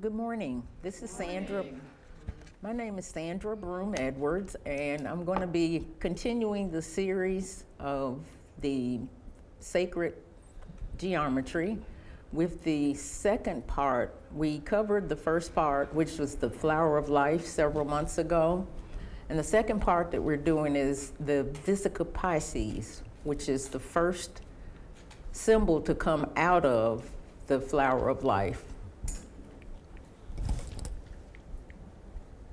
Good morning. This is Sandra. My name is Sandra Broom Edwards, and I'm going to be continuing the series of the sacred geometry with the second part. We covered the first part, which was the flower of life, several months ago. And the second part that we're doing is the Vesica Piscis, which is the first symbol to come out of the flower of life.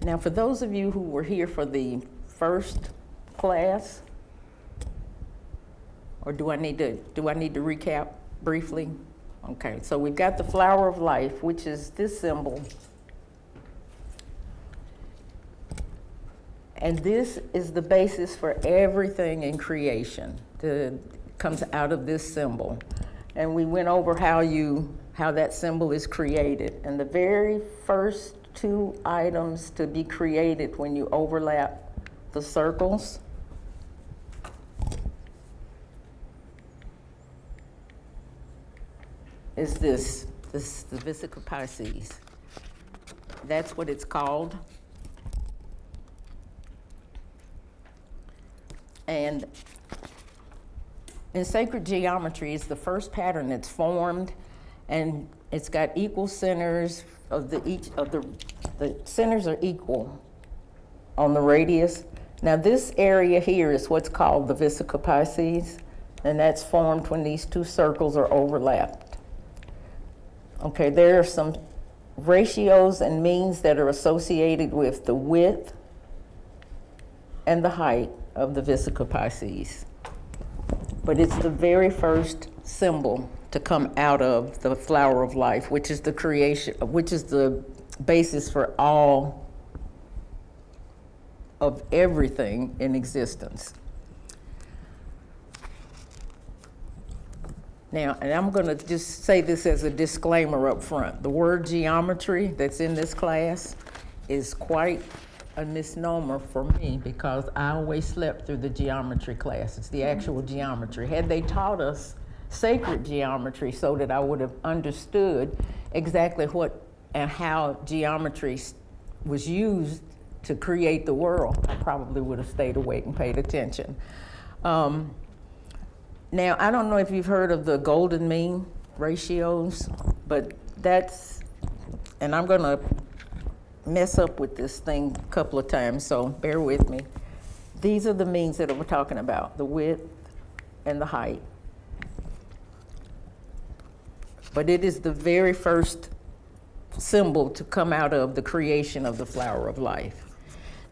Now, for those of you who were here for the first class, or do I need to recap briefly? Okay, so we've got the flower of life, which is this symbol. And this is the basis for everything in creation that comes out of this symbol. And we went over how that symbol is created. And the very first two items to be created when you overlap the circles is the Vesica Piscis. That's what it's called. And in sacred geometry, it's the first pattern that's formed, and it's got equal centers the centers are equal on the radius. Now this area here is what's called the Vesica Piscis, and that's formed when these two circles are overlapped. Okay, there are some ratios and means that are associated with the width and the height of the Vesica Piscis. But it's the very first symbol to come out of the flower of life, which is the creation, which is the basis for all of everything in existence. Now, and I'm going to just say this as a disclaimer up front. The word geometry that's in this class is quite a misnomer for me because I always slept through the geometry class. It's the actual geometry. Had they taught us sacred geometry so that I would have understood exactly what and how geometry was used to create the world, I probably would have stayed awake and paid attention. Now, I don't know if you've heard of the golden mean ratios, but and I'm going to mess up with this thing a couple of times, so bear with me. These are the means that we're talking about, the width and the height. But it is the very first symbol to come out of the creation of the flower of life.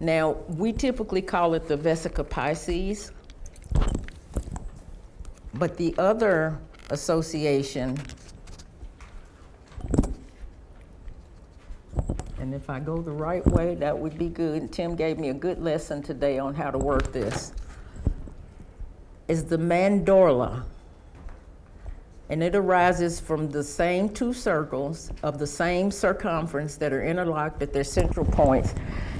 Now, we typically call it the Vesica Piscis, but the other association, and if I go the right way, that would be good. Tim gave me a good lesson today on how to work this, is the mandorla. And it arises from the same two circles of the same circumference that are interlocked at their central points.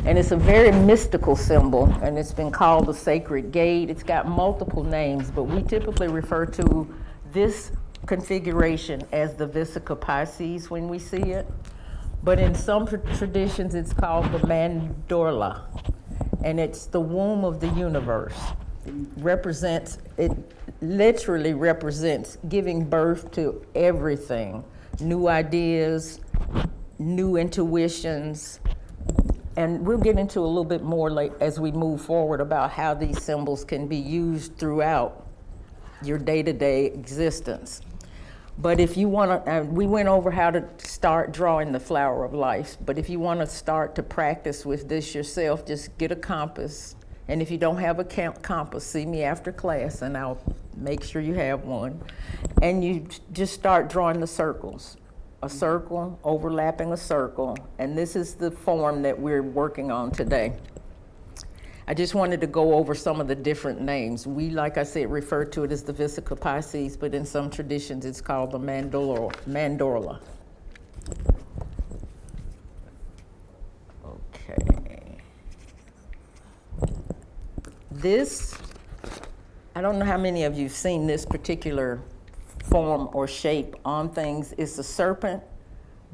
And it's a very mystical symbol, and it's been called the sacred gate. It's got multiple names, but we typically refer to this configuration as the Vesica Piscis when we see it. But in some traditions, it's called the mandorla, and it's the womb of the universe. It literally represents giving birth to everything, new ideas, new intuitions, and we'll get into a little bit more as we move forward about how these symbols can be used throughout your day-to-day existence. But if you want to, we went over how to start drawing the flower of life, but if you want to start to practice with this yourself, just get a compass. And if you don't have a compass, see me after class and I'll make sure you have one. And you just start drawing the circles. A circle, overlapping a circle. And this is the form that we're working on today. I just wanted to go over some of the different names. We, like I said, refer to it as the Vesica Piscis, but in some traditions it's called the mandorla. Okay. This, I don't know how many of you have seen this particular form or shape on things. It's a serpent,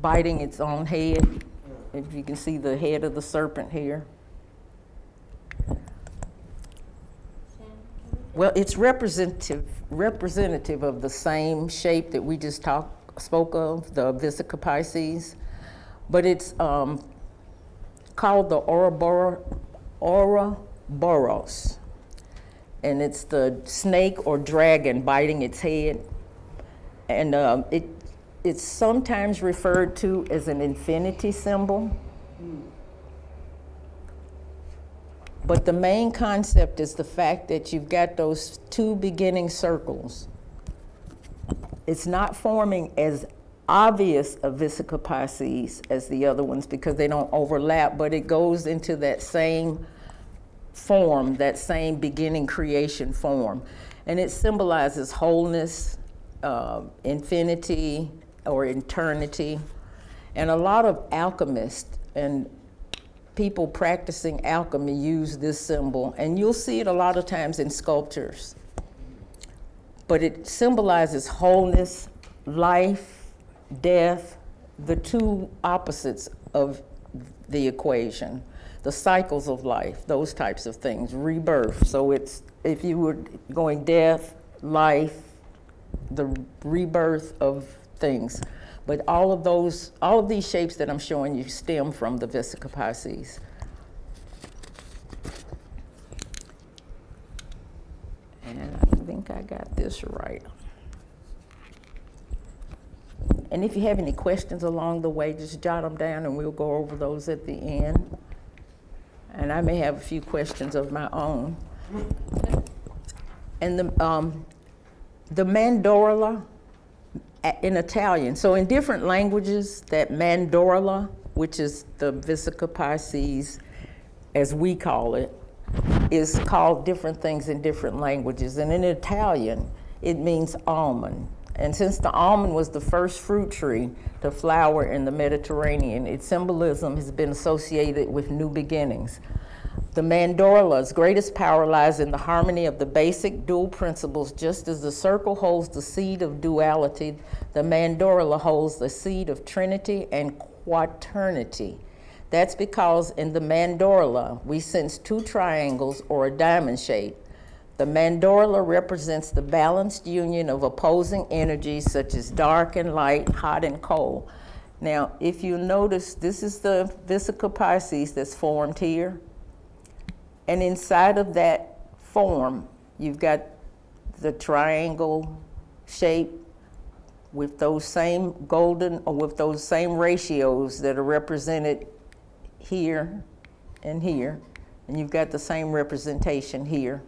biting its own head. If you can see the head of the serpent here. Well, it's representative of the same shape that we just spoke of, the Vesica Piscis, but it's called the Ouroboros, and it's the snake or dragon biting its head, and it's sometimes referred to as an infinity symbol. But the main concept is the fact that you've got those two beginning circles. It's not forming as obvious a Vesica Piscis as the other ones because they don't overlap, but it goes into that same form, that same beginning creation form. And it symbolizes wholeness, infinity, or eternity. And a lot of alchemists and people practicing alchemy use this symbol, and you'll see it a lot of times in sculptures. But it symbolizes wholeness, life, death, the two opposites of the equation, the cycles of life, those types of things, rebirth. So it's, if you were going death, life, the rebirth of things. But all of these shapes that I'm showing you stem from the Vesica Piscis. And I think I got this right. And if you have any questions along the way, just jot them down and we'll go over those at the end. And I may have a few questions of my own. And the mandorla, in Italian, so in different languages, that mandorla, which is the Vesica Piscis, as we call it, is called different things in different languages. And in Italian, it means almond. And since the almond was the first fruit tree to flower in the Mediterranean, its symbolism has been associated with new beginnings. The mandorla's greatest power lies in the harmony of the basic dual principles. Just as the circle holds the seed of duality, the mandorla holds the seed of trinity and quaternity. That's because in the mandorla, we sense two triangles or a diamond shape. The mandorla represents the balanced union of opposing energies such as dark and light, hot and cold. Now, if you notice, this is the Vesica Piscis that's formed here. And inside of that form, you've got the triangle shape with those same golden, or with those same ratios that are represented here and here. And you've got the same representation here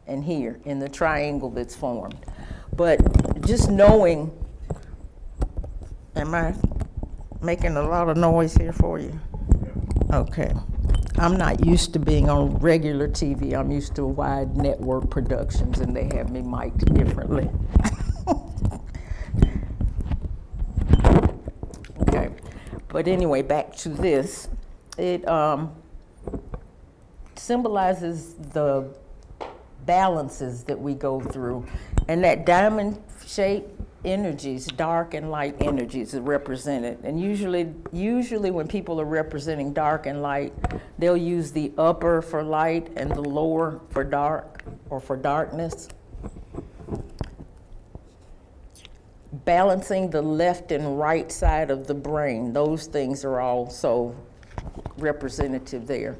and here in the triangle that's formed. But just knowing, am I making a lot of noise here for you? Okay. I'm not used to being on regular TV. I'm used to wide network productions, and they have me mic'd differently. Okay, but anyway, back to this. It symbolizes the balances that we go through, and that diamond shape energies, dark and light energies, are represented. And usually when people are representing dark and light, they'll use the upper for light and the lower for dark or for darkness. Balancing the left and right side of the brain, those things are also representative there.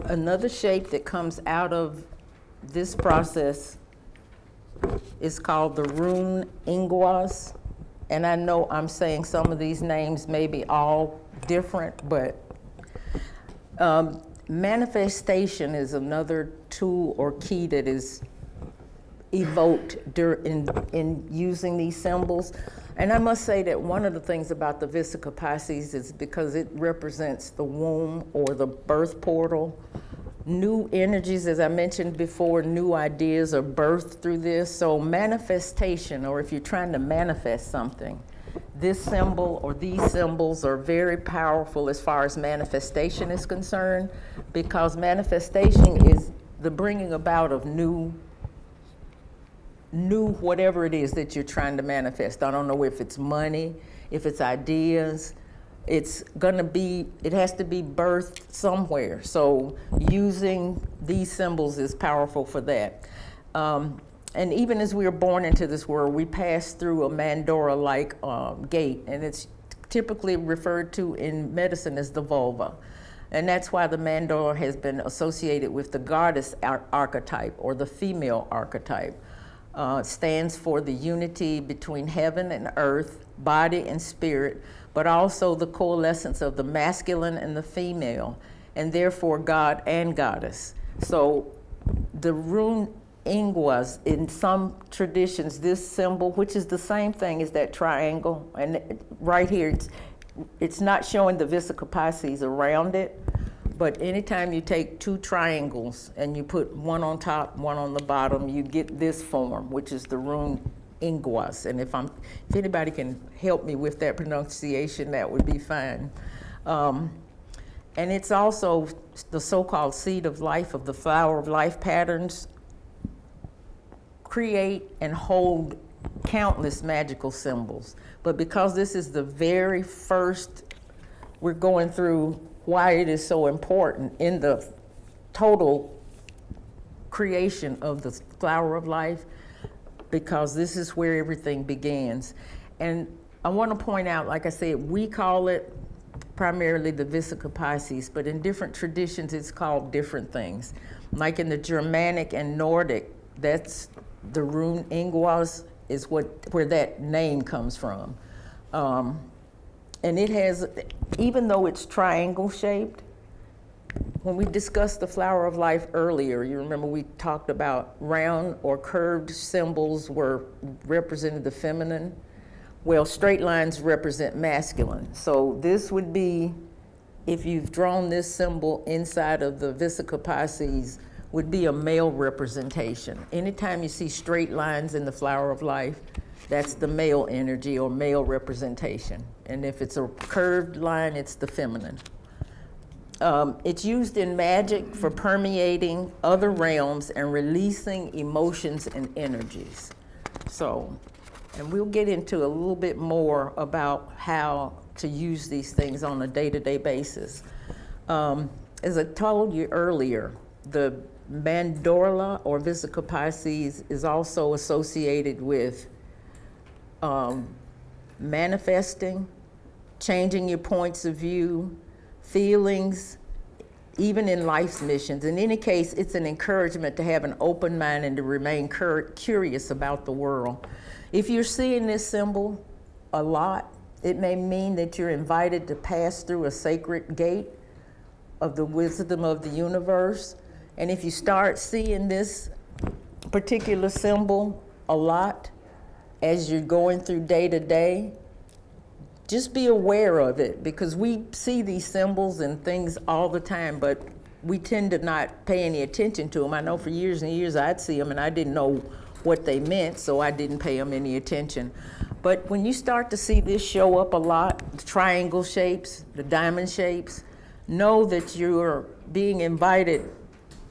Another shape that comes out of this process is called the rune inguas. And I know I'm saying some of these names may be all different, but manifestation is another tool or key that is evoked in using these symbols. And I must say that one of the things about the Vesica Piscis is because it represents the womb or the birth portal. New energies, as I mentioned before, new ideas are birthed through this. So manifestation, or if you're trying to manifest something, this symbol or these symbols are very powerful as far as manifestation is concerned, because manifestation is the bringing about of new whatever it is that you're trying to manifest. I don't know if it's money, if it's ideas. It has to be birthed somewhere. So using these symbols is powerful for that. And even as we are born into this world, we pass through a mandora-like gate, and it's typically referred to in medicine as the vulva. And that's why the mandora has been associated with the goddess archetype, or the female archetype. Stands for the unity between heaven and earth, body and spirit, but also the coalescence of the masculine and the female, and therefore God and goddess. So the rune Ingwas, in some traditions, this symbol, which is the same thing as that triangle, and right here, it's not showing the Vesica Piscis around it, but anytime you take two triangles and you put one on top, one on the bottom, you get this form, which is the rune Ingwas. And if anybody can help me with that pronunciation, that would be fine. And it's also the so-called seed of life, of the flower of life patterns, create and hold countless magical symbols. But because this is the very first, we're going through why it is so important in the total creation of the flower of life, because this is where everything begins. And I want to point out, like I said, we call it primarily the Vesica Piscis, but in different traditions it's called different things. Like in the Germanic and Nordic, that's the rune Ingwas is where that name comes from. And it has, even though it's triangle shaped, when we discussed the flower of life earlier, you remember we talked about round or curved symbols represented the feminine. Well, straight lines represent masculine. So this would be, if you've drawn this symbol inside of the Vesica Piscis, would be a male representation. Anytime you see straight lines in the flower of life, that's the male energy or male representation. And if it's a curved line, it's the feminine. It's used in magic for permeating other realms and releasing emotions and energies. So, and we'll get into a little bit more about how to use these things on a day-to-day basis. As I told you earlier, the mandorla or Vesica Piscis is also associated with manifesting, changing your points of view, feelings, even in life's missions. In any case, it's an encouragement to have an open mind and to remain curious about the world. If you're seeing this symbol a lot, it may mean that you're invited to pass through a sacred gate of the wisdom of the universe. And if you start seeing this particular symbol a lot as you're going through day to day, just be aware of it, because we see these symbols and things all the time, but we tend to not pay any attention to them. I know for years and years I'd see them and I didn't know what they meant, so I didn't pay them any attention. But when you start to see this show up a lot, the triangle shapes, the diamond shapes, know that you're being invited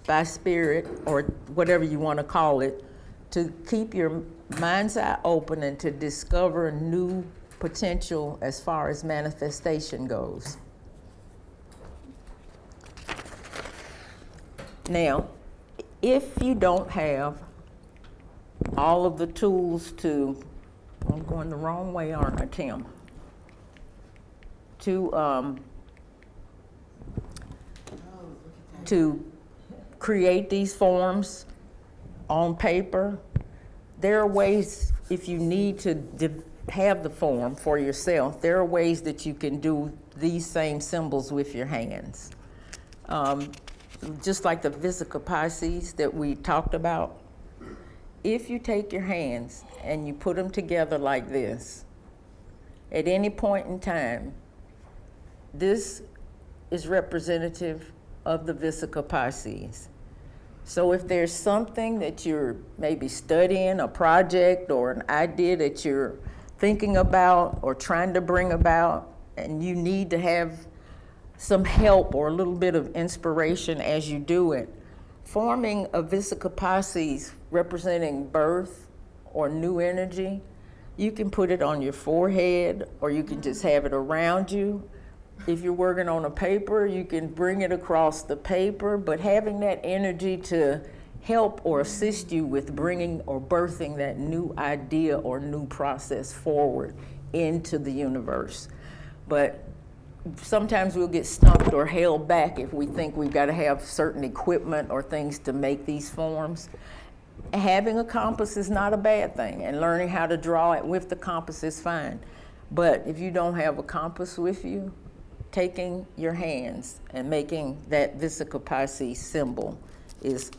by spirit, or whatever you want to call it, to keep your mind's eye open and to discover new potential as far as manifestation goes. Now, if you don't have all of the tools to, I'm going the wrong way, aren't I, Tim? To create these forms on paper, there are ways, if you need to have the form for yourself, there are ways that you can do these same symbols with your hands. Just like the Vesica Piscis that we talked about, if you take your hands and you put them together like this, at any point in time, this is representative of the Vesica Piscis. So if there's something that you're maybe studying, a project or an idea that you're thinking about or trying to bring about, and you need to have some help or a little bit of inspiration as you do it, forming a Vesica Piscis representing birth or new energy, you can put it on your forehead or you can just have it around you. If you're working on a paper, you can bring it across the paper, but having that energy to help or assist you with bringing or birthing that new idea or new process forward into the universe. But sometimes we'll get stumped or held back if we think we've got to have certain equipment or things to make these forms. Having a compass is not a bad thing, and learning how to draw it with the compass is fine. But if you don't have a compass with you, taking your hands and making that Vesica Piscis symbol is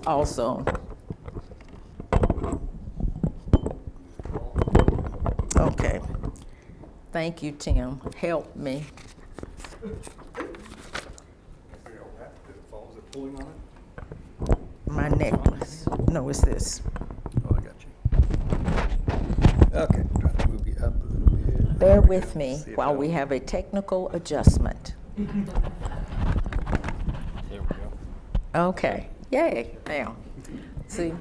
also. Okay. Thank you, Tim. Help me. My necklace. No, it's this. Oh, I got you. Okay, try to move you up a little bit. Bear with me while we have a technical adjustment. There we go. Okay, yay. Now, see,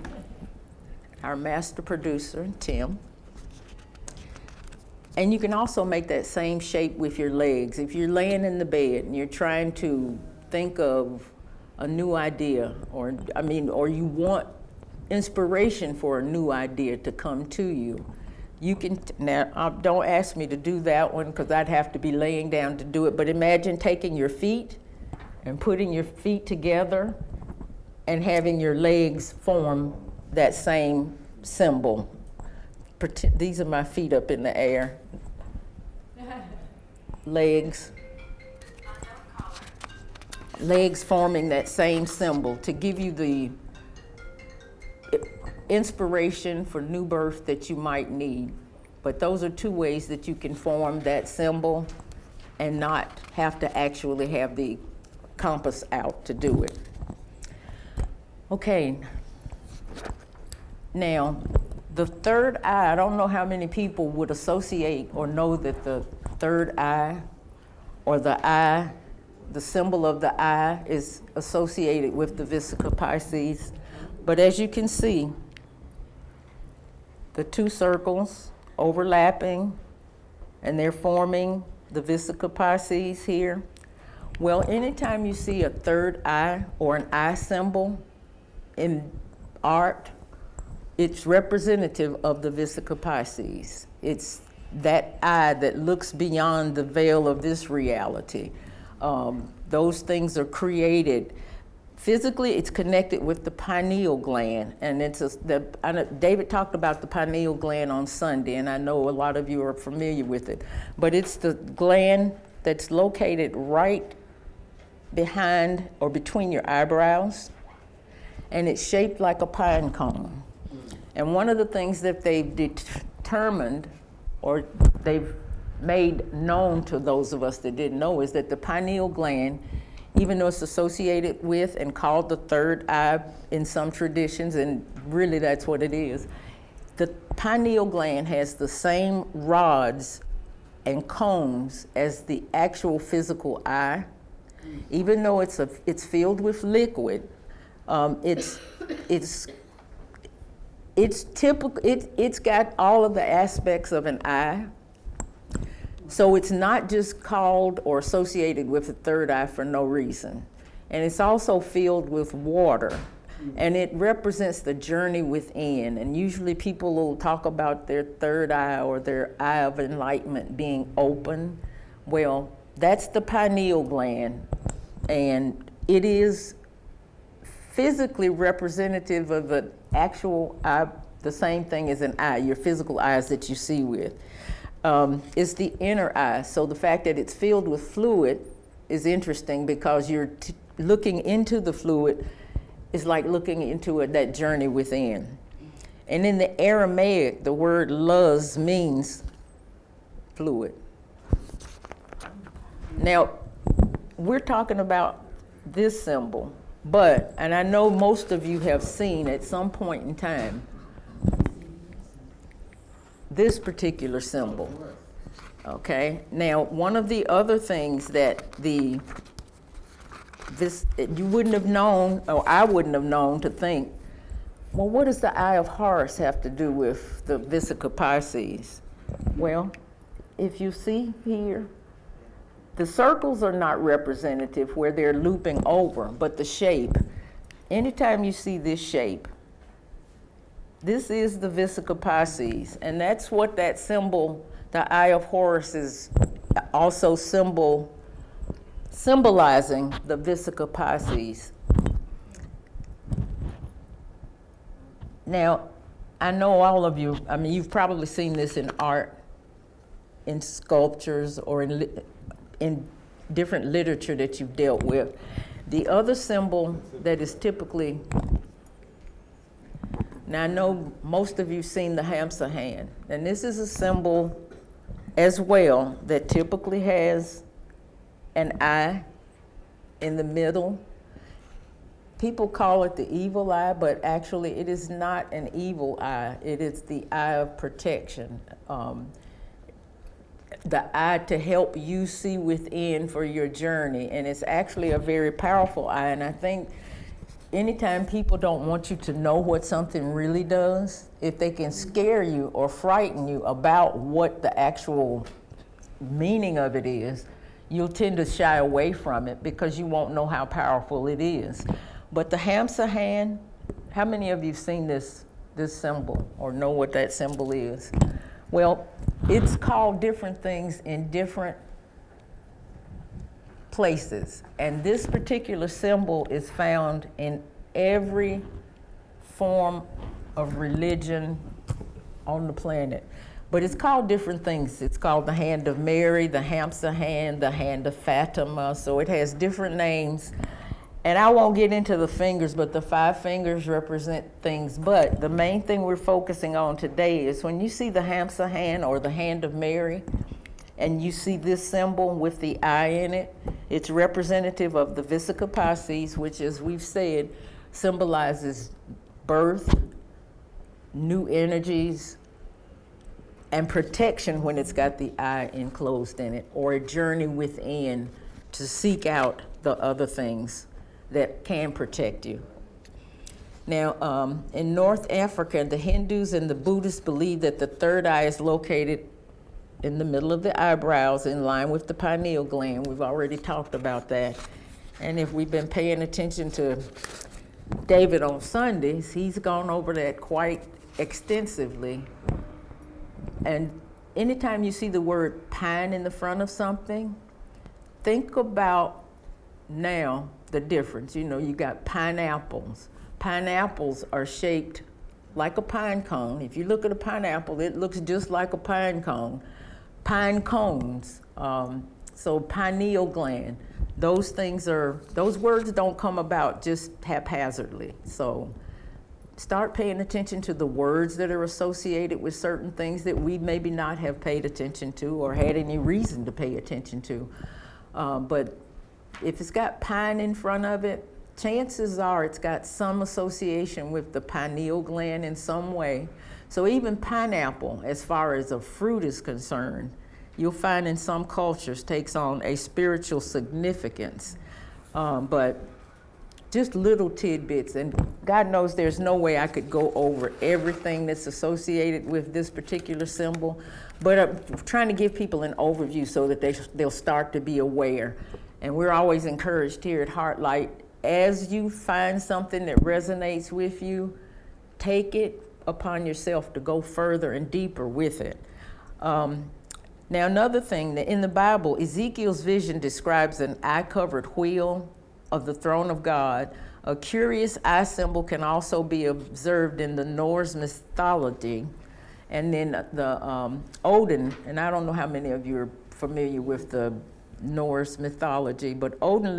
our master producer, Tim. And you can also make that same shape with your legs. If you're laying in the bed and you're trying to think of a new idea, or you want inspiration for a new idea to come to you, you can, now don't ask me to do that one because I'd have to be laying down to do it, but imagine taking your feet and putting your feet together and having your legs form that same symbol. These are my feet up in the air. Legs forming that same symbol to give you the inspiration for new birth that you might need. But those are two ways that you can form that symbol and not have to actually have the compass out to do it. Okay. Now, the third eye, I don't know how many people would associate or know that the third eye or the symbol of the eye is associated with the Vesica Piscis. But as you can see, the two circles overlapping and they're forming the Vesica Piscis here. Well, anytime you see a third eye or an eye symbol in art, it's representative of the Vesica Piscis. It's that eye that looks beyond the veil of this reality. Those things are created. Physically, it's connected with the pineal gland, and David talked about the pineal gland on Sunday, and I know a lot of you are familiar with it, but it's the gland that's located right behind or between your eyebrows, and it's shaped like a pine cone. And one of the things that they've determined, or they've made known to those of us that didn't know, is that the pineal gland, even though it's associated with and called the third eye in some traditions, and really that's what it is, the pineal gland has the same rods and cones as the actual physical eye. Even though it's filled with liquid, it's typical. It's got all of the aspects of an eye. So it's not just called or associated with the third eye for no reason. And it's also filled with water. And it represents the journey within. And usually people will talk about their third eye or their eye of enlightenment being open. Well, that's the pineal gland. And it is physically representative of the actual eye, the same thing as an eye, your physical eyes that you see with. It's the inner eye. So the fact that it's filled with fluid is interesting because you're looking into the fluid is like looking into that journey within. And in the Aramaic, the word luz means fluid. Now, we're talking about this symbol, and I know most of you have seen at some point in time, this particular symbol. Okay, now one of the other things that you wouldn't have known, or I wouldn't have known to think, well, what does the Eye of Horus have to do with the Vesica Piscis? Well, if you see here, the circles are not representative where they're looping over, but the shape. Anytime you see this shape, this is the Vesica Piscis, and that's what that symbol, the Eye of Horus, is also symbolizing the Vesica Piscis. Now, I know all of you, I mean, you've probably seen this in art, in sculptures, or in different literature that you've dealt with. The other symbol that is typically, now I know most of you've seen the hamster hand, and this is a symbol as well that typically has an eye in the middle. People call it the evil eye, but actually it is not an evil eye. It is the eye of protection. The eye to help you see within for your journey. And it's actually a very powerful eye. And I think anytime people don't want you to know what something really does, if they can scare you or frighten you about what the actual meaning of it is, you'll tend to shy away from it because you won't know how powerful it is. But the hamster hand, how many of you have seen this symbol or know what that symbol is? Well, it's called different things in different places. And this particular symbol is found in every form of religion on the planet. But it's called different things. It's called the hand of Mary, the hamster hand, the hand of Fatima. So it has different names. And I won't get into the fingers, but the 5 fingers represent things. But the main thing we're focusing on today is when you see the hamster hand or the hand of Mary, and you see this symbol with the eye in it, it's representative of the Vesica Piscis, which, as we've said, symbolizes birth, new energies, and protection when it's got the eye enclosed in it, or a journey within to seek out the other things that can protect you. Now, in North Africa, the Hindus and the Buddhists believe that the third eye is located in the middle of the eyebrows in line with the pineal gland. We've already talked about that. And if we've been paying attention to David on Sundays, he's gone over that quite extensively. And anytime you see the word pine in the front of something, think about now the difference. You know, you got pineapples. Pineapples are shaped like a pine cone. If you look at a pineapple, it looks just like a pine cone. Pine cones, so pineal gland. Those words don't come about just haphazardly. So start paying attention to the words that are associated with certain things that we maybe not have paid attention to or had any reason to pay attention to. But if it's got pine in front of it, chances are it's got some association with the pineal gland in some way. So even pineapple, as far as a fruit is concerned, you'll find in some cultures takes on a spiritual significance. But just little tidbits, and God knows there's no way I could go over everything that's associated with this particular symbol, but I'm trying to give people an overview so that they'll start to be aware. And we're always encouraged here at HeartLight, as you find something that resonates with you, take it upon yourself to go further and deeper with it. Now, another thing, that in the Bible, Ezekiel's vision describes an eye-covered wheel of the throne of God. A curious eye symbol can also be observed in the Norse mythology. And then the Odin, and I don't know how many of you are familiar with the Norse mythology, but Odin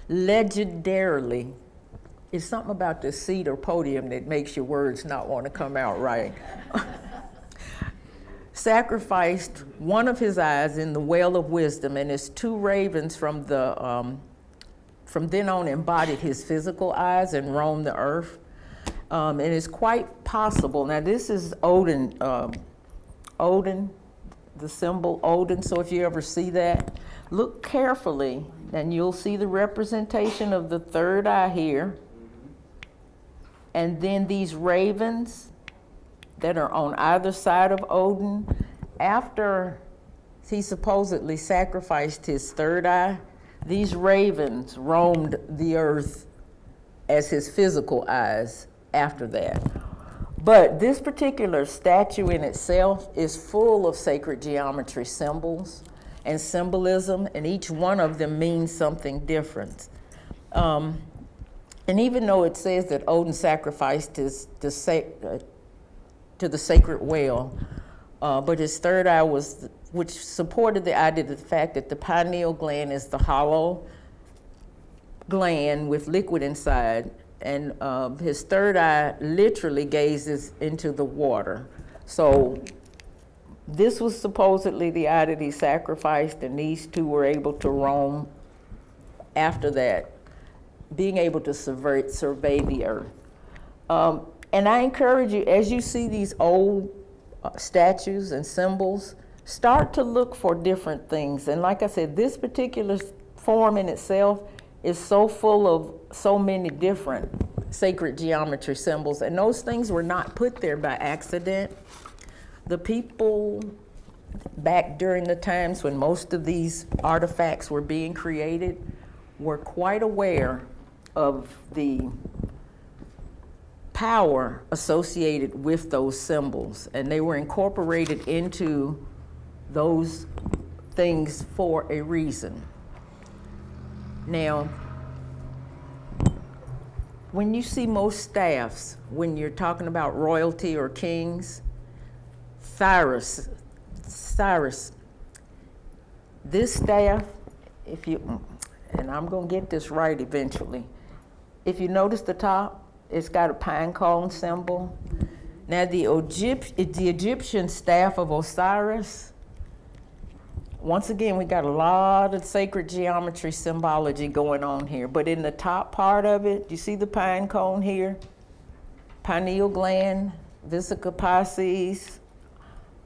legendarily, it's something about this seat or podium that makes your words not want to come out right. Sacrificed one of his eyes in the well of wisdom, and his 2 ravens from then on embodied his physical eyes and roamed the earth. And it's quite possible. Now this is Odin, Odin, the symbol Odin. So if you ever see that, look carefully and you'll see the representation of the third eye here. And then these ravens that are on either side of Odin. After he supposedly sacrificed his third eye, these ravens roamed the earth as his physical eyes after that. But this particular statue in itself is full of sacred geometry symbols and symbolism, and each one of them means something different. And even though it says that Odin sacrificed to the sacred whale, but his third eye was, which supported the idea of the fact that the pineal gland is the hollow gland with liquid inside, and his third eye literally gazes into the water. So this was supposedly the eye that he sacrificed, and these two were able to roam after that, being able to survey the earth. And I encourage you, as you see these old statues and symbols, start to look for different things. And like I said, this particular form in itself is so full of so many different sacred geometry symbols, and those things were not put there by accident. The people back during the times when most of these artifacts were being created were quite aware of the power associated with those symbols, and they were incorporated into those things for a reason. Now, when you see most staffs, when you're talking about royalty or kings, Cyrus, this staff, if you, and I'm gonna get this right eventually, if you notice the top, it's got a pine cone symbol. Now the Egyptian staff of Osiris, once again, we got a lot of sacred geometry symbology going on here, but in the top part of it, you see the pine cone here? Pineal gland, Vesica Piscis,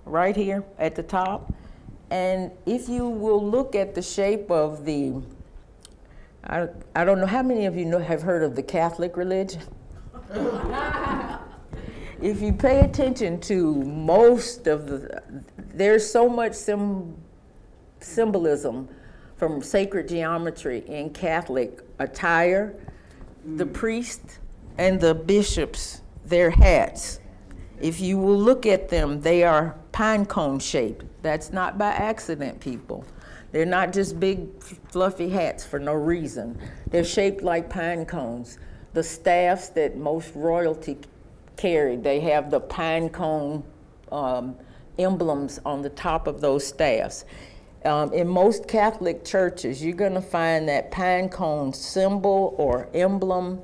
right here at the top. And if you will look at the shape of the, I don't know how many of you have heard of the Catholic religion? If you pay attention to most of there's so much symbolism from sacred geometry in Catholic attire. The priest and the bishops, their hats, if you will look at them, they are pine cone shaped. That's not by accident, people. They're not just big fluffy hats for no reason. They're shaped like pine cones. The staffs that most royalty carried, they have the pine cone emblems on the top of those staffs. In most Catholic churches, you're going to find that pine cone symbol or emblem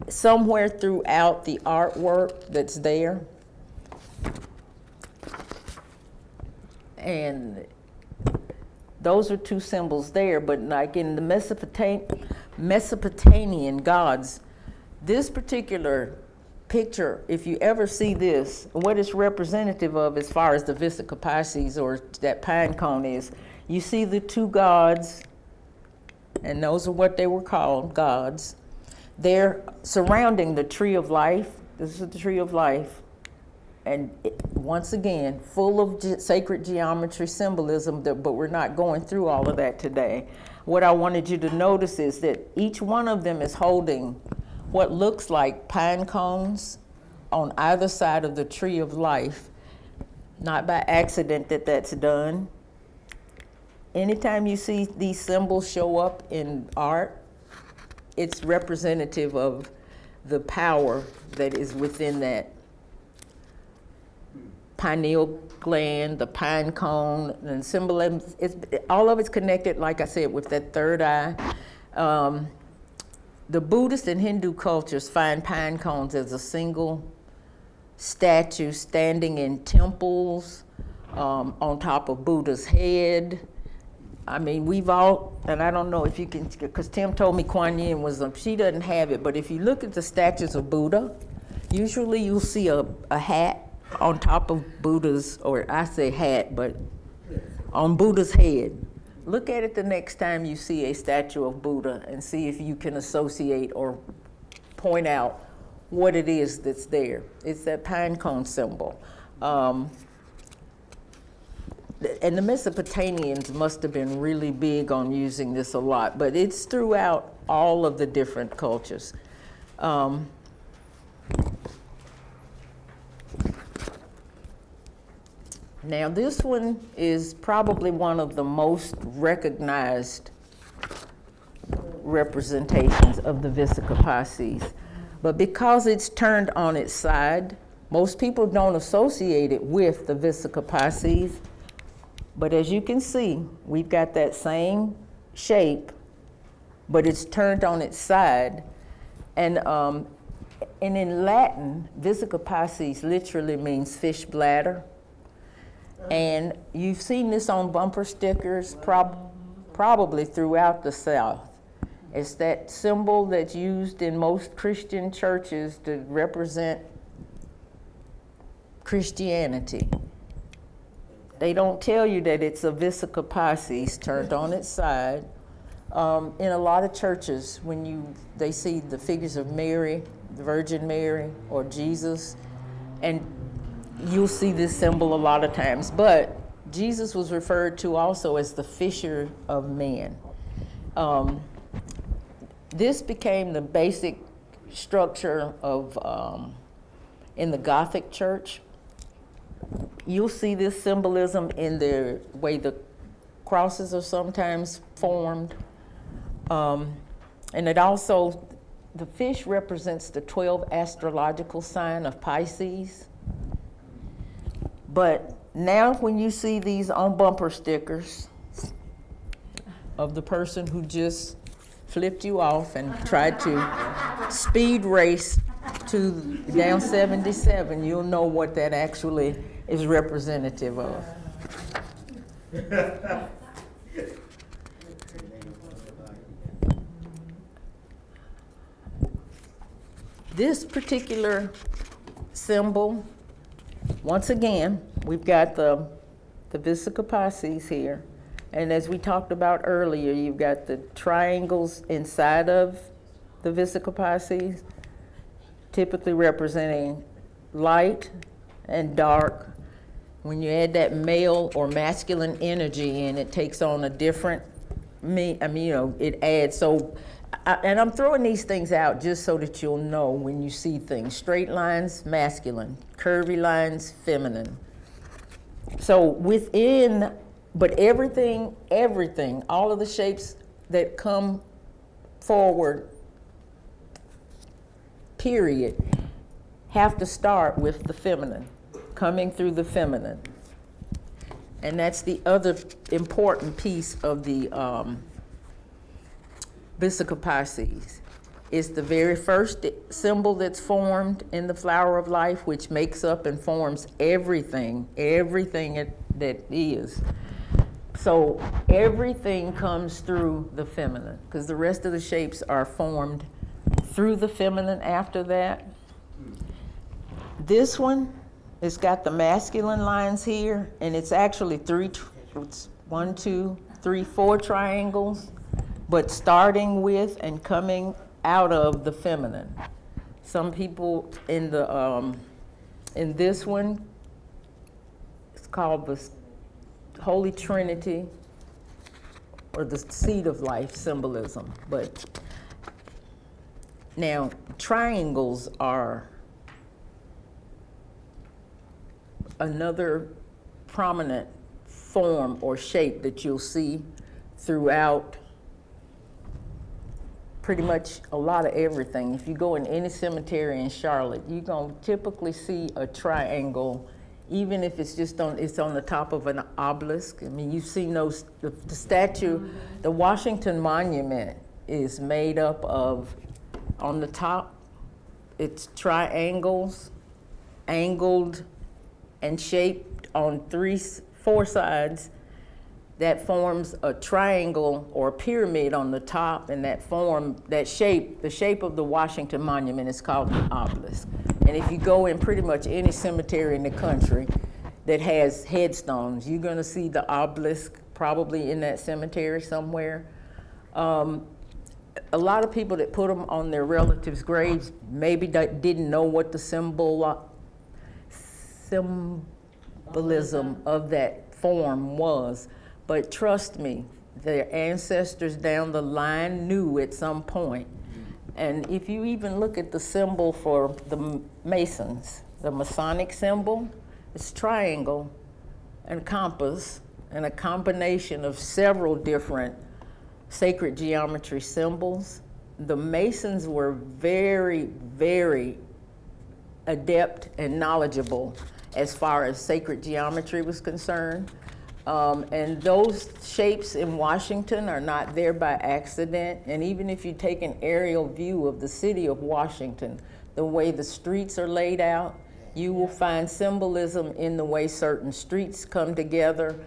somewhere throughout the artwork that's there. And those are two symbols there, but like in the Mesopotamian gods, this particular picture, if you ever see this, what it's representative of as far as the Vesica Piscis or that pine cone is, you see the two gods, and those are what they were called, gods. They're surrounding the tree of life. This is the tree of life. And once again, full of sacred geometry symbolism, but we're not going through all of that today. What I wanted you to notice is that each one of them is holding what looks like pine cones on either side of the tree of life. Not by accident that that's done. Anytime you see these symbols show up in art, it's representative of the power that is within that pineal gland, the pine cone, and symbolism. All of it's connected, like I said, with that third eye. The Buddhist and Hindu cultures find pine cones as a single statue standing in temples on top of Buddha's head. I mean, we've all, and I don't know if you can, because Tim told me Kuan Yin was, she doesn't have it, but if you look at the statues of Buddha, Usually you'll see a hat on top of Buddha's, or I say hat, but on Buddha's head. Look at it the next time you see a statue of Buddha and see if you can associate or point out what it is that's there. It's that pine cone symbol. And the Mesopotamians must have been really big on using this a lot, but it's throughout all of the different cultures. Now this one is probably one of the most recognized representations of the Vesica Piscis. But because it's turned on its side, most people don't associate it with the Vesica Piscis. But as you can see, we've got that same shape, but it's turned on its side. And in Latin, Vesica Piscis literally means fish bladder. And you've seen this on bumper stickers probably throughout the South. It's that symbol that's used in most Christian churches to represent Christianity. They don't tell you that it's a Vesica Piscis turned on its side. In a lot of churches, when they see the figures of Mary, the Virgin Mary, or Jesus, and you'll see this symbol a lot of times, but Jesus was referred to also as the fisher of men. This became the basic structure of in the Gothic church. You'll see this symbolism in the way the crosses are sometimes formed. And it also, the fish represents the 12 astrological sign of Pisces. But now when you see these on bumper stickers of the person who just flipped you off and tried to speed race to down 77, you'll know what that actually is representative of. This particular symbol, once again, we've got the Vesica Piscis here. And as we talked about earlier, you've got the triangles inside of the Vesica Piscis, typically representing light and dark. When you add that male or masculine energy in, it takes on a different, it adds. So, and I'm throwing these things out just so that you'll know when you see things. Straight lines, masculine. Curvy lines, feminine. So within, but everything, all of the shapes that come forward, period, have to start with the feminine, coming through the feminine. And that's the other important piece of the Vesica Piscis. It's the very first symbol that's formed in the flower of life, which makes up and forms everything that is. So everything comes through the feminine, because the rest of the shapes are formed through the feminine after that. This one, it's got the masculine lines here, and it's actually four triangles, but starting with and coming out of the feminine. Some people in this one, it's called the Holy Trinity, or the seed of life symbolism. But now, triangles are another prominent form or shape that you'll see throughout pretty much a lot of everything. If you go in any cemetery in Charlotte, you're gonna typically see a triangle, even if it's just on the top of an obelisk. I mean, you've seen those, the statue, the Washington Monument is made up of, on the top, it's triangles, angled and shaped on four sides. That forms a triangle or a pyramid on the top, and the shape of the Washington Monument is called an obelisk. And if you go in pretty much any cemetery in the country that has headstones, you're going to see the obelisk probably in that cemetery somewhere. A lot of people that put them on their relatives' graves maybe didn't know what the symbolism of that form was, but trust me, their ancestors down the line knew at some point. And if you even look at the symbol for the Masons, the Masonic symbol, it's triangle and compass and a combination of several different sacred geometry symbols. The Masons were very, very adept and knowledgeable as far as sacred geometry was concerned. And those shapes in Washington are not there by accident. And even if you take an aerial view of the city of Washington, the way the streets are laid out, you will find symbolism in the way certain streets come together.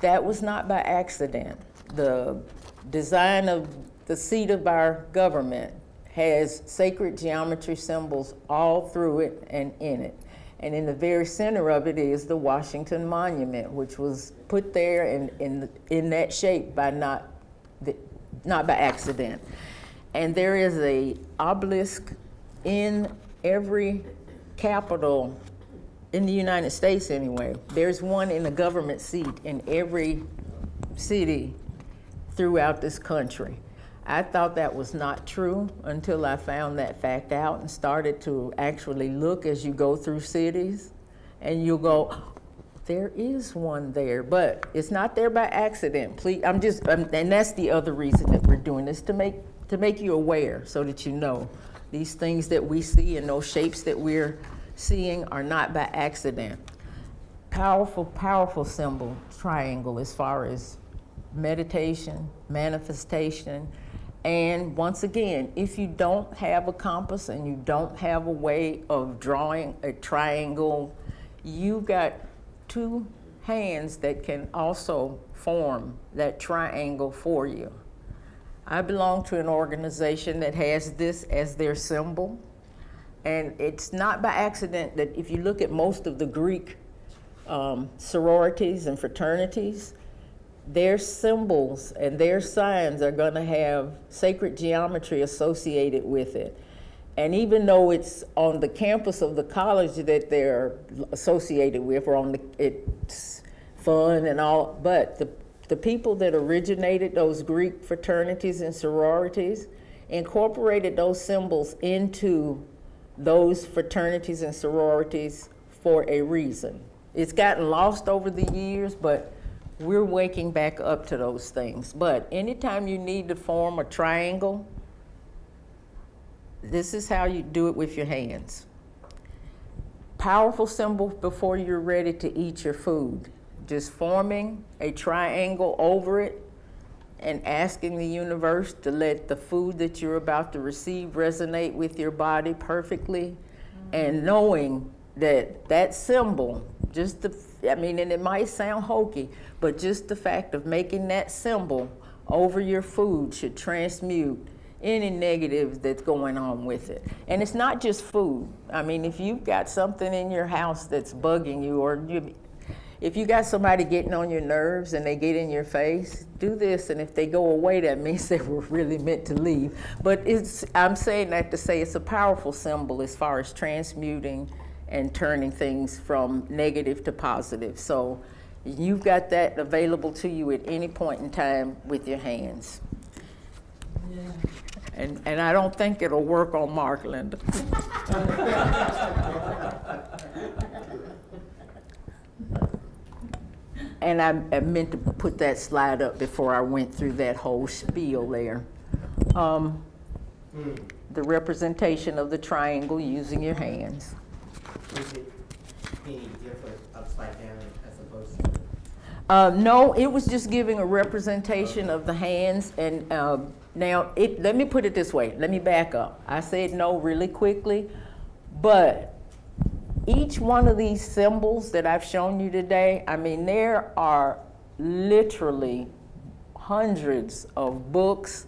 That was not by accident. The design of the seat of our government has sacred geometry symbols all through it and in it. And in the very center of it is the Washington Monument, which was put there in that shape by not by accident. And there is a obelisk in every capital in the United States anyway. There's one in a government seat in every city throughout this country. I thought that was not true until I found that fact out and started to actually look as you go through cities, and you'll go, there is one there, but it's not there by accident. Please, and that's the other reason that we're doing this, to make you aware, so that you know these things that we see and those shapes that we're seeing are not by accident. Powerful, powerful symbol, triangle, as far as meditation, manifestation. And once again, if you don't have a compass and you don't have a way of drawing a triangle, you've got two hands that can also form that triangle for you. I belong to an organization that has this as their symbol. And it's not by accident that if you look at most of the Greek sororities and fraternities, their symbols and their signs are going to have sacred geometry associated with it. And even though it's on the campus of the college that they're associated with, or it's fun and all, but the people that originated those Greek fraternities and sororities incorporated those symbols into those fraternities and sororities for a reason. It's gotten lost over the years, but we're waking back up to those things. But anytime you need to form a triangle, this is how you do it with your hands. Powerful symbol before you're ready to eat your food. Just forming a triangle over it and asking the universe to let the food that you're about to receive resonate with your body perfectly, and knowing that symbol, and it might sound hokey, but just the fact of making that symbol over your food should transmute any negative that's going on with it. And it's not just food. I mean, if you've got something in your house that's bugging you, or if you got somebody getting on your nerves and they get in your face, do this, and if they go away, that means they were really meant to leave. But I'm saying that to say it's a powerful symbol as far as transmuting and turning things from negative to positive. So you've got that available to you at any point in time with your hands. Yeah. And I don't think it'll work on Mark, Linda. And I meant to put that slide up before I went through that whole spiel there. The representation of the triangle using your hands. Is it any different upside down as opposed to? No, it was just giving a representation of the hands. And now, let me put it this way. Let me back up. I said no really quickly, but each one of these symbols that I've shown you today, I mean, there are literally hundreds of books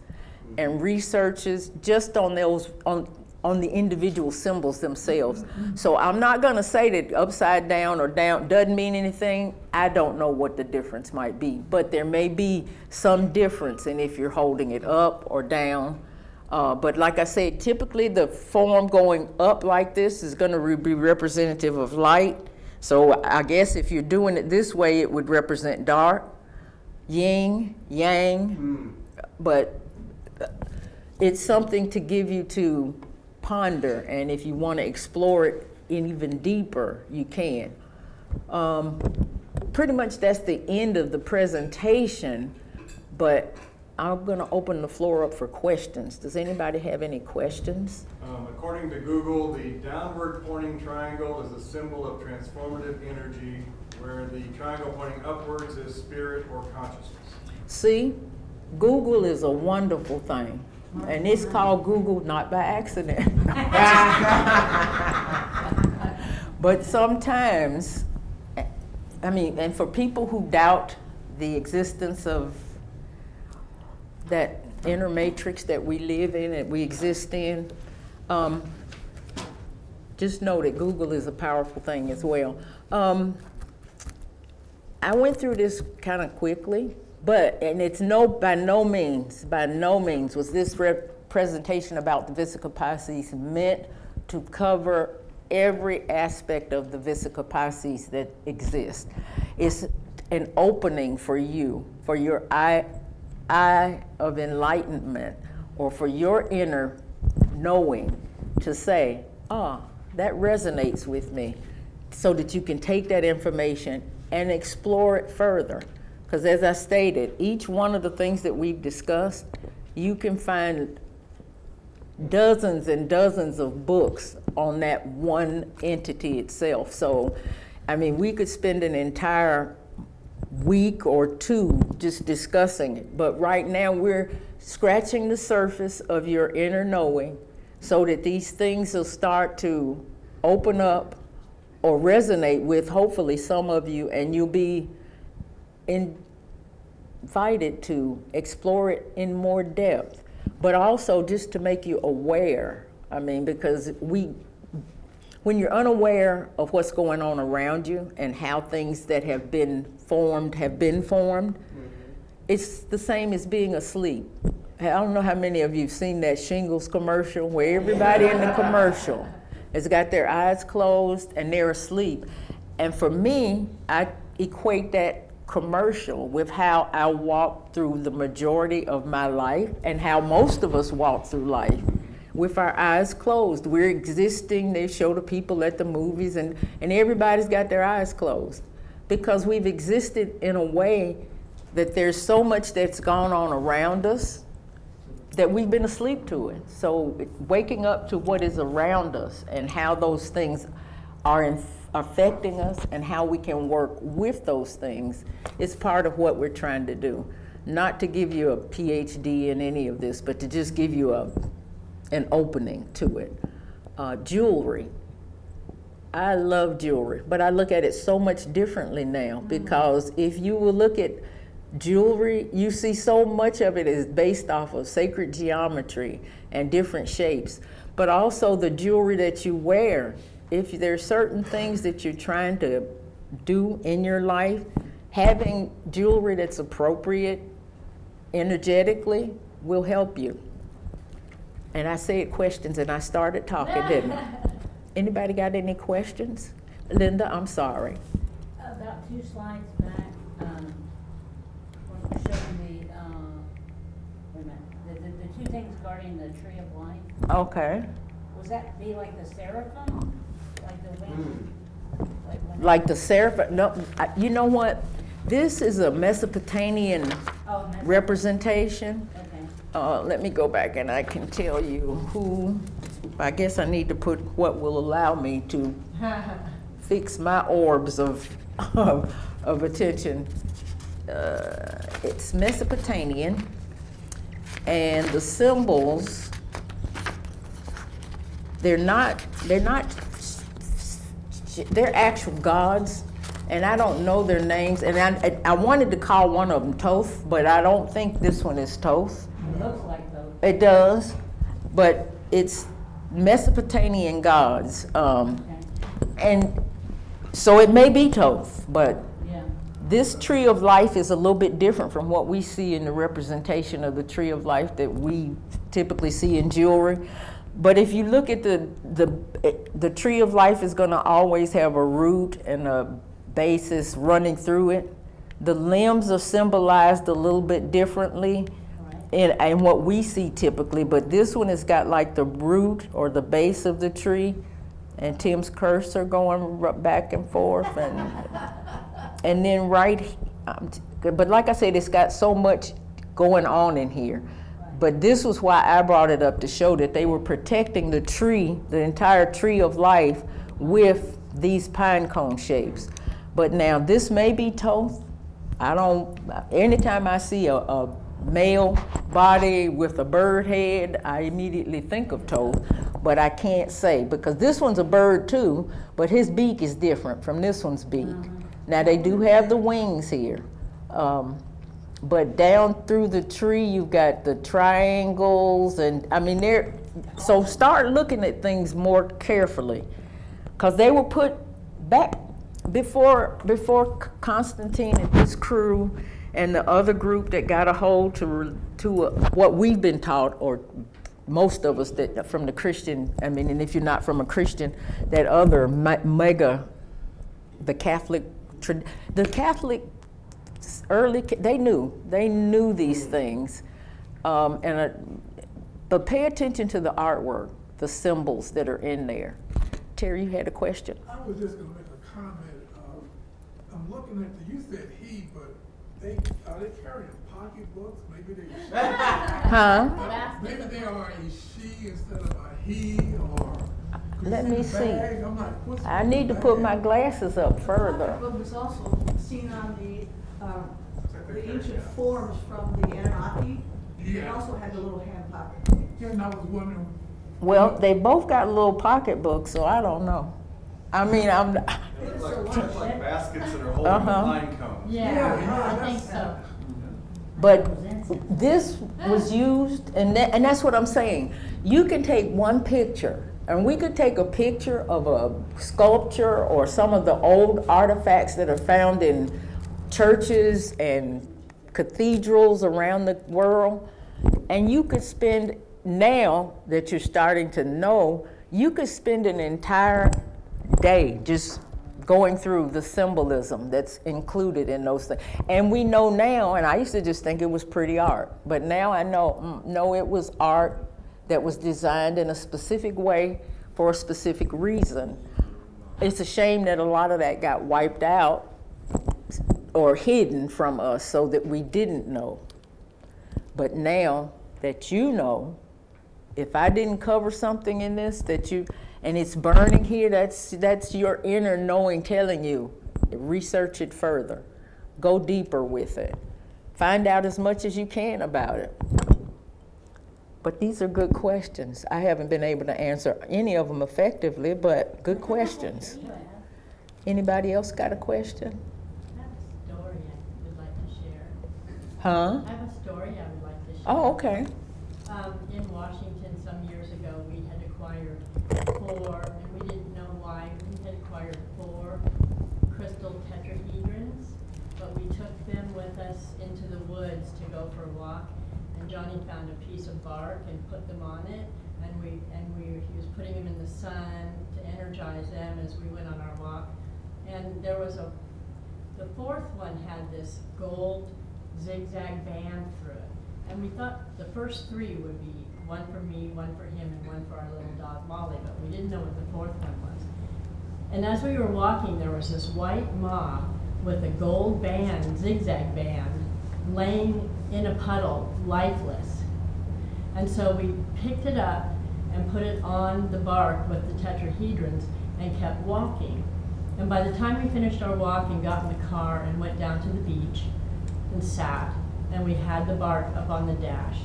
and researches just on on the individual symbols themselves. So I'm not gonna say that upside down or down doesn't mean anything. I don't know what the difference might be, but there may be some difference in if you're holding it up or down. But like I said, typically the form going up like this is gonna be representative of light. So I guess if you're doing it this way, it would represent dark, yin, yang, but it's something to give you to ponder, and if you want to explore it even deeper, you can. Pretty much that's the end of the presentation, but I'm going to open the floor up for questions. Does anybody have any questions? According to Google, the downward pointing triangle is a symbol of transformative energy, where the triangle pointing upwards is spirit or consciousness. See, Google is a wonderful thing. And it's called Google not by accident. But sometimes, I mean, and for people who doubt the existence of that inner matrix that we live in, that we exist in, just know that Google is a powerful thing as well. I went through this kind of quickly. And it's by no means was this presentation about the Vesica Piscis meant to cover every aspect of the Vesica Piscis that exists. It's an opening for you, for your eye of enlightenment, or for your inner knowing to say, that resonates with me, so that you can take that information and explore it further. Because as I stated, each one of the things that we've discussed, you can find dozens and dozens of books on that one entity itself. So, I mean, we could spend an entire week or two just discussing it. But right now we're scratching the surface of your inner knowing so that these things will start to open up or resonate with, hopefully, some of you, and you'll be invited to explore it in more depth, but also just to make you aware. I mean, because when you're unaware of what's going on around you and how things that have been formed, it's the same as being asleep. I don't know how many of you have seen that shingles commercial where everybody in the commercial has got their eyes closed and they're asleep. And for me, I equate that commercial with how I walk through the majority of my life and how most of us walk through life with our eyes closed. We're existing. They show the people at the movies, and everybody's got their eyes closed because we've existed in a way that there's so much that's gone on around us that we've been asleep to it. So waking up to what is around us and how those things are affecting us and how we can work with those things is part of what we're trying to do. Not to give you a PhD in any of this, but to just give you an opening to it. Jewelry. I love jewelry, but I look at it so much differently now, because if you will look at jewelry, you see so much of it is based off of sacred geometry and different shapes, but also the jewelry that you wear. If there's certain things that you're trying to do in your life, having jewelry that's appropriate energetically will help you. And I said questions and I started talking, didn't I? Anybody got any questions? Linda, I'm sorry. About 2 slides back, when you showed me, wait a minute, the 2 things guarding the tree of life. Okay. Was that be like the seraphim? Like the wings? Like the seraphim? No, you know what? This is a Mesopotamian representation. Okay. Let me go back and I can tell you who. I guess I need to put what will allow me to fix my orbs of attention. It's Mesopotamian, and the symbols, they're actual gods, and I don't know their names, and I wanted to call one of them Thoth, but I don't think this one is Thoth. It looks like those. It does, but it's Mesopotamian gods. Okay, And so it may be Thoth, but yeah, this tree of life is a little bit different from what we see in the representation of the tree of life that we typically see in jewelry. But if you look at the tree of life is going to always have a root and a basis running through it. The limbs are symbolized a little bit differently in what we see typically, but this one has got like the root or the base of the tree, and Tim's cursor going back and forth, and then but like I said, it's got so much going on in here. But this was why I brought it up, to show that they were protecting the tree, the entire tree of life, with these pine cone shapes. But now this may be Thoth. Anytime I see a male body with a bird head, I immediately think of Thoth, but I can't say, because this one's a bird too, but his beak is different from this one's beak. Now they do have the wings here, but down through the tree you've got the triangles, and I mean so start looking at things more carefully, because they were put back before Constantine and his crew and the other group that got a hold to what we've been taught, or most of us that from the Christian, I mean, and if you're not from a Christian, that other the Catholic early, they knew these things, but pay attention to the artwork, the symbols that are in there. Terry, you had a question? I was just going to make a comment. I'm looking at you said he, but are they carrying pocketbooks? Maybe they Huh? maybe they are a she instead of a he, or Let me see. bag. I'm like, what's I with need the to put bag? my glasses up further. Book was also seen on the ancient forms from the Anunnaki. They Yeah. also had the little hand pocket. Yeah, and I was wondering. Well, they both got little pocketbooks, so I don't know. I mean, I'm. They look like baskets that are holding Uh-huh. pine cones. yeah, I think so. But this was used, and that's what I'm saying. You can take one picture, and we could take a picture of a sculpture or some of the old artifacts that are found in churches and cathedrals around the world, and you could spend, now that you're starting to know, you could spend an entire day just going through the symbolism that's included in those things. And we know now, and I used to just think it was pretty art, but now I know, no, it was art that was designed in a specific way for a specific reason. It's a shame that a lot of that got wiped out or hidden from us so that we didn't know. But now that you know, if I didn't cover something in this and it's burning here, that's your inner knowing telling you, research it further, go deeper with it, find out as much as you can about it. But these are good questions. I haven't been able to answer any of them effectively, but good questions. Anybody else got a question? I have a story I would like to share. Huh? I have a story I would like to share. Oh, okay. In Washington some years ago, we had acquired 4, and we didn't know why, we had acquired 4 crystal tetrahedrons, but we took them with us into the woods to go for a walk, and Johnny found a piece of bark and put them on it, and he was putting them in the sun to energize them as we went on our walk. And there was the 4th one had this gold zigzag band through it. And we thought the first 3 would be one for me, one for him, and one for our little dog Molly, but we didn't know what the 4th one was. And as we were walking, there was this white moth with a gold band, zigzag band, laying in a puddle, lifeless. And so we picked it up and put it on the bark with the tetrahedrons and kept walking. And by the time we finished our walk and got in the car and went down to the beach and sat, and we had the bark up on the dash,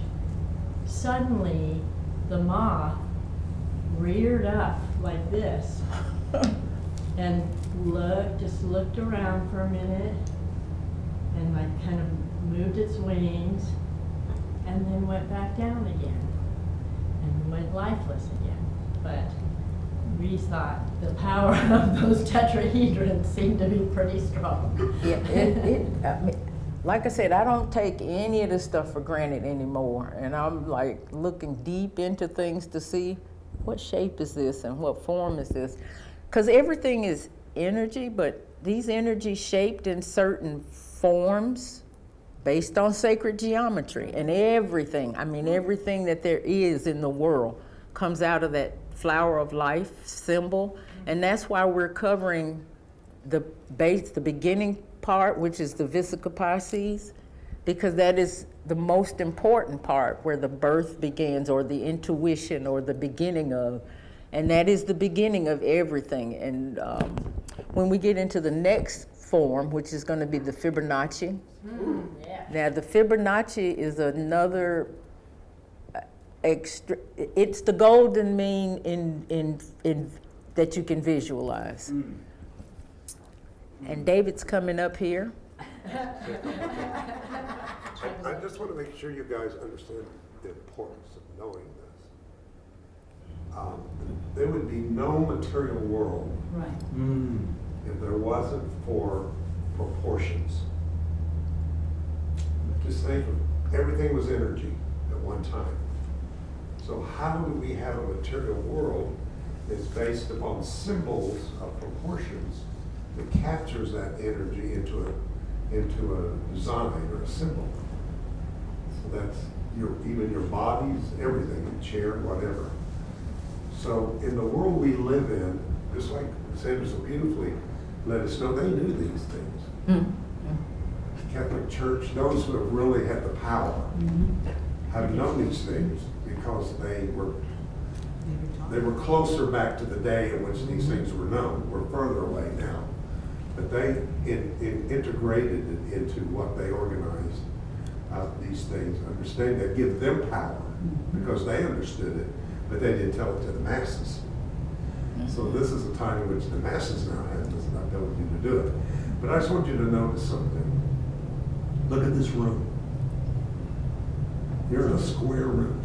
suddenly the moth reared up like this and just looked around for a minute and like kind of moved its wings and then went back down again and went lifeless again. but we thought the power of those tetrahedrons seemed to be pretty strong. Yeah, I mean, like I said, I don't take any of this stuff for granted anymore. And I'm like looking deep into things to see what shape is this and what form is this. Because everything is energy, but these energies shaped in certain forms based on sacred geometry. And everything, I mean, everything that there is in the world comes out of that flower of life symbol. And that's why we're covering the base, the beginning part, which is the Vesica Piscis, because that is the most important part where the birth begins, or the intuition, or the beginning of, and that is the beginning of everything. And when we get into the next form, which is going to be the Fibonacci. Yeah. Now the Fibonacci is another extra, it's the golden mean in that you can visualize. And David's coming up here. I just want to make sure you guys understand the importance of knowing this. There would be no material world Right. if there wasn't for proportions. Just think of everything was energy at one time. So how do we have a material world that's based upon symbols of proportions that captures that energy into a design or a symbol? So that's even your bodies, everything, your chair, whatever. So in the world we live in, just like Sandra so beautifully let us know, they knew these things. Catholic Church, those who have really had the power, have known these things because they were closer back to the day in which these things were known. We're further away now. But they integrated it into what they organized these things, understanding that give them power because they understood it, but they didn't tell it to the masses. So this is a time in which the masses now have this ability to do it. But I just want you to notice something. Look at this room. You're in a square room.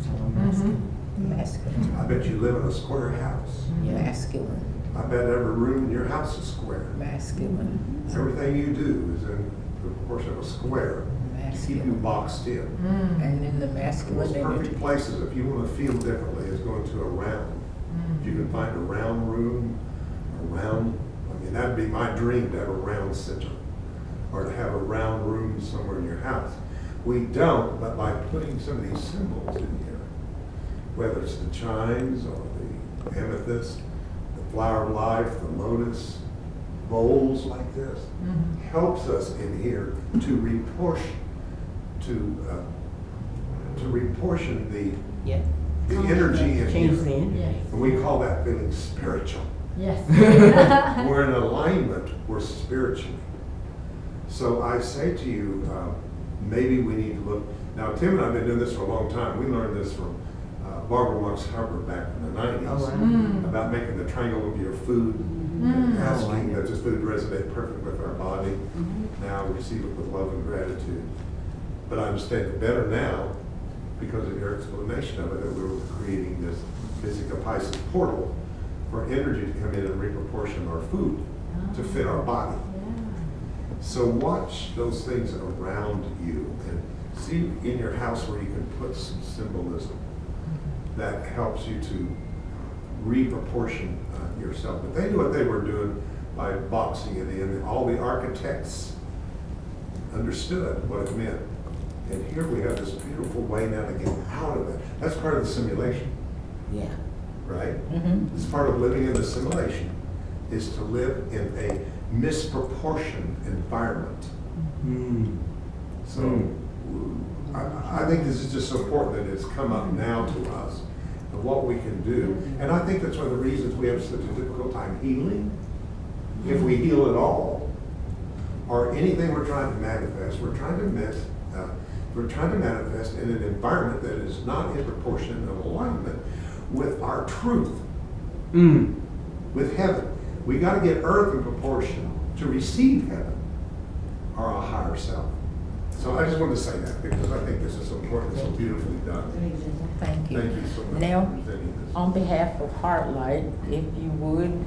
Masculine. I bet you live in a square house. Masculine. I bet every room in your house is square. Masculine. Everything you do is in the proportion of a square to keep you boxed in. And in the The masculine most energy. perfect places, if you want to feel differently, is going to a round. If you can find a round room, that'd be my dream, to have a round center, or to have a round room somewhere in your house. We don't, but by putting some of these symbols in here, whether it's the chimes or the amethyst, the flower of life, the lotus, bowls like this, helps us in here to reportion the energy in here. Yes. And we call that feeling spiritual. Yes. We're in alignment, we're spiritually. So I say to you, maybe we need to look. Now, Tim and I have been doing this for a long time. We learned this from Barbara Marx Hubbard back in the 90s about making the triangle of your food and asking that this food resonate perfect with our body. Now we receive it with love and gratitude. But I understand it better now because of your explanation of it, that we were creating this Vesica Piscis portal for energy to come in and reproportion our food to fit our body. So watch those things around you and see in your house where you can put some symbolism that helps you to reproportion yourself. But they knew what they were doing by boxing it in. All the architects understood what it meant. And here we have this beautiful way now to get out of it. That's part of the simulation. Yeah. Right? It's part of living in the simulation, is to live in a misproportioned environment. So I think this is just so important that it's come up now to us of what we can do. And I think that's one of the reasons we have such a difficult time healing, if we heal at all, or anything we're trying to manifest. We're trying to manifest in an environment that is not in proportion and alignment with our truth, with heaven. We got to get earth in proportion to receive heaven, or a higher self. So I just wanted to say that because I think this is so important, it's so beautifully done. Thank you. Thank you so much Now, for presenting this. on behalf of HeartLight, if you would,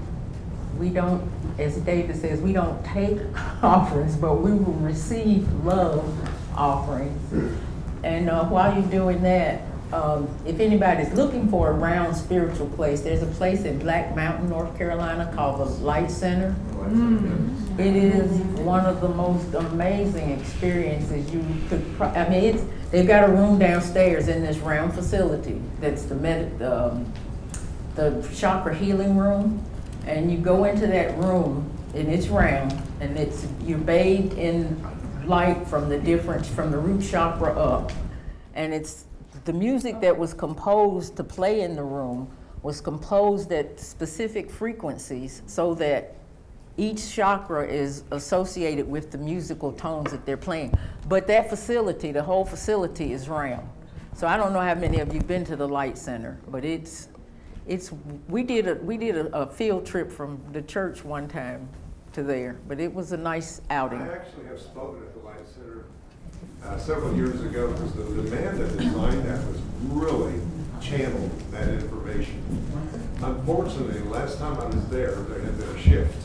we don't, as David says, we don't take offerings, but we will receive love offerings. And while you're doing that, if anybody's looking for a round spiritual place, there's a place in Black Mountain, North Carolina called the Light Center. It is one of the most amazing experiences you could, they've got a room downstairs in this round facility that's the chakra healing room. And you go into that room and it's round and you're bathed in light from the root chakra up. And it's the music that was composed to play in the room was composed at specific frequencies so that each chakra is associated with the musical tones that they're playing. But that facility, the whole facility is round. So I don't know how many of you have been to the Light Center, but we did a field trip from the church one time to there, but it was a nice outing. I actually have spoken at the Light Center several years ago because the man that designed that was really channeled that information. Unfortunately, the last time I was there had been a shift.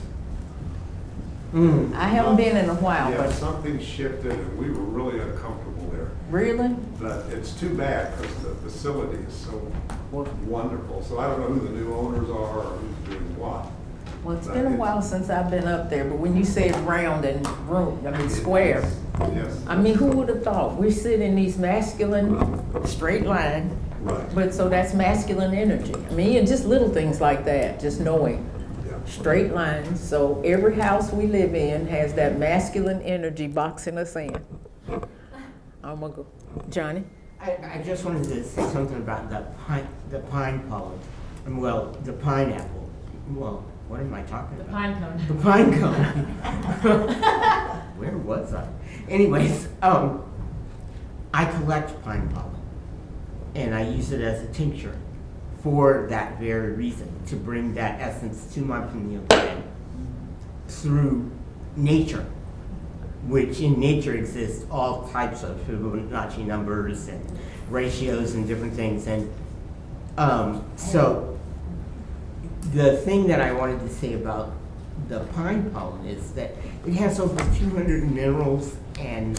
I haven't been in a while, Yeah, but something shifted and we were really uncomfortable there. really? But it's too bad because the facility is so wonderful. So I don't know who the new owners are or who's doing what. Well, it's been a while since I've been up there, but when you say round and square, Yes. I mean, who would have thought? We sit in these masculine straight line, Right. but so that's masculine energy. I mean, and just little things like that, just knowing. Yeah. Straight lines. So every house we live in has that masculine energy boxing us in. I'm gonna go, Johnny. I just wanted to say something about the pine pollen. Well, the pineapple. Well, what am I talking The about? pine cone. The pine cone. Where was I? Anyways, I collect pine pollen, and I use it as a tincture for that very reason, to bring that essence to my pineal gland through nature, which in nature exists all types of Fibonacci numbers and ratios and different things. And so the thing that I wanted to say about the pine pollen is that it has over 200 minerals and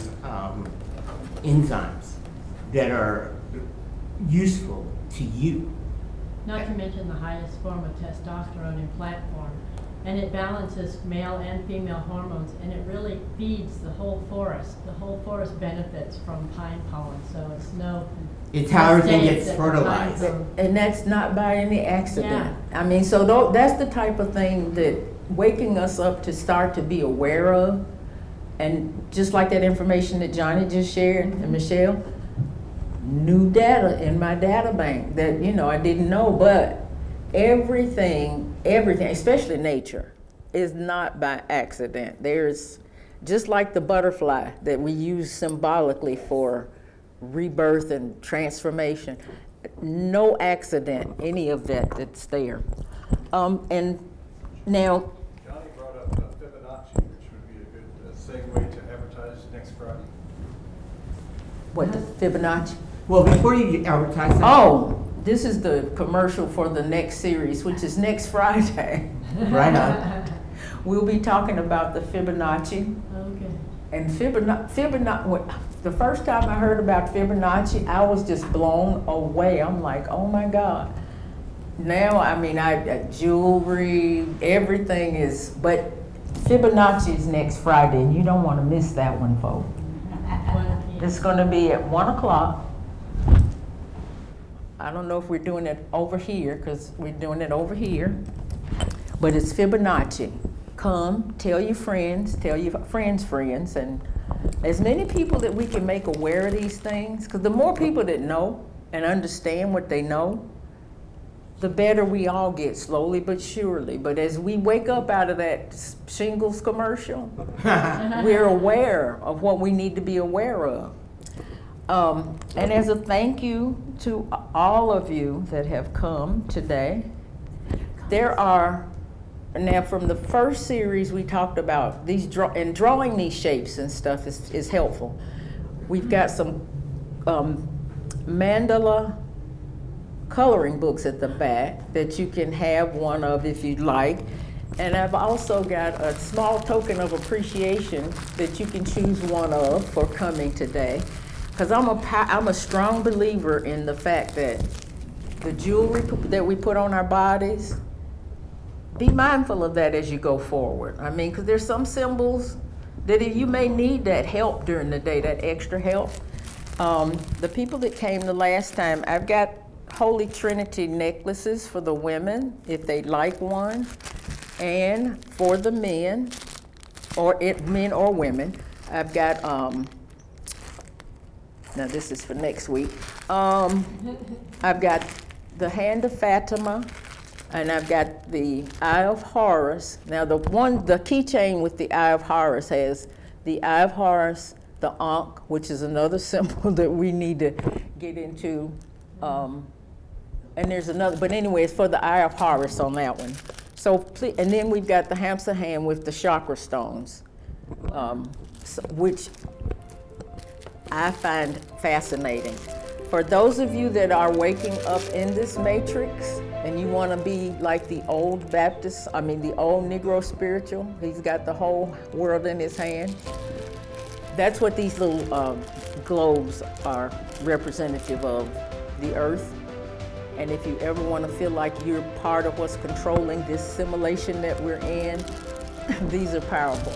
enzymes that are useful to you. Not to mention the highest form of testosterone in plant form. And it balances male and female hormones, and it really feeds the whole forest. The whole forest benefits from pine pollen, so It's how everything mistake gets that the pine fertilized. cone- And that's not by any accident. Yeah. I mean, so that's the type of thing that waking us up to start to be aware of. And just like that information that Johnny just shared and Michelle, new data in my data bank that, I didn't know, but everything, especially nature, is not by accident. There's, just like the butterfly that we use symbolically for rebirth and transformation, no accident, any of that's there. And now, Johnny brought up Fibonacci, which would be a good segue to advertise next Friday. what, the Fibonacci? Well, before you advertise that, Oh, this is the commercial for the next series, which is next Friday. right on. We'll be talking about the Fibonacci. Okay. And Fibonacci, the first time I heard about Fibonacci, I was just blown away. I'm like, oh my God. Now, I mean, jewelry, everything is, but Fibonacci is next Friday, and you don't want to miss that one, folks. 1 p.m. It's going to be at 1 o'clock. I don't know if we're doing it over here, because we're doing it over here, but it's Fibonacci. Come, tell your friends, friends, and as many people that we can make aware of these things, because the more people that know and understand what they know, the better we all get, slowly but surely. But as we wake up out of that shingles commercial, we're aware of what we need to be aware of. And as a thank you to all of you that have come today, there are, now from the first series we talked about these drawing these shapes and stuff is helpful. We've got some mandala coloring books at the back that you can have one of if you'd like. And I've also got a small token of appreciation that you can choose one of for coming today. Because I'm a strong believer in the fact that the jewelry that we put on our bodies, be mindful of that as you go forward. I mean, because there's some symbols that you may need that help during the day, that extra help. The people that came the last time, I've got Holy Trinity necklaces for the women, if they'd like one. And for the men, men or women, I've got, now this is for next week. I've got the Hand of Fatima, and I've got the Eye of Horus. Now the keychain with the Eye of Horus has the Eye of Horus, the Ankh, which is another symbol that we need to get into. And there's another, but anyway, it's for the Eye of Horus on that one. So please, and then we've got the hamster hand with the chakra stones, which I find fascinating. For those of you that are waking up in this matrix and you want to be like the old Baptist, the old Negro spiritual, he's got the whole world in his hand. That's what these little globes are representative of, the earth. And if you ever want to feel like you're part of what's controlling this simulation that we're in, these are powerful.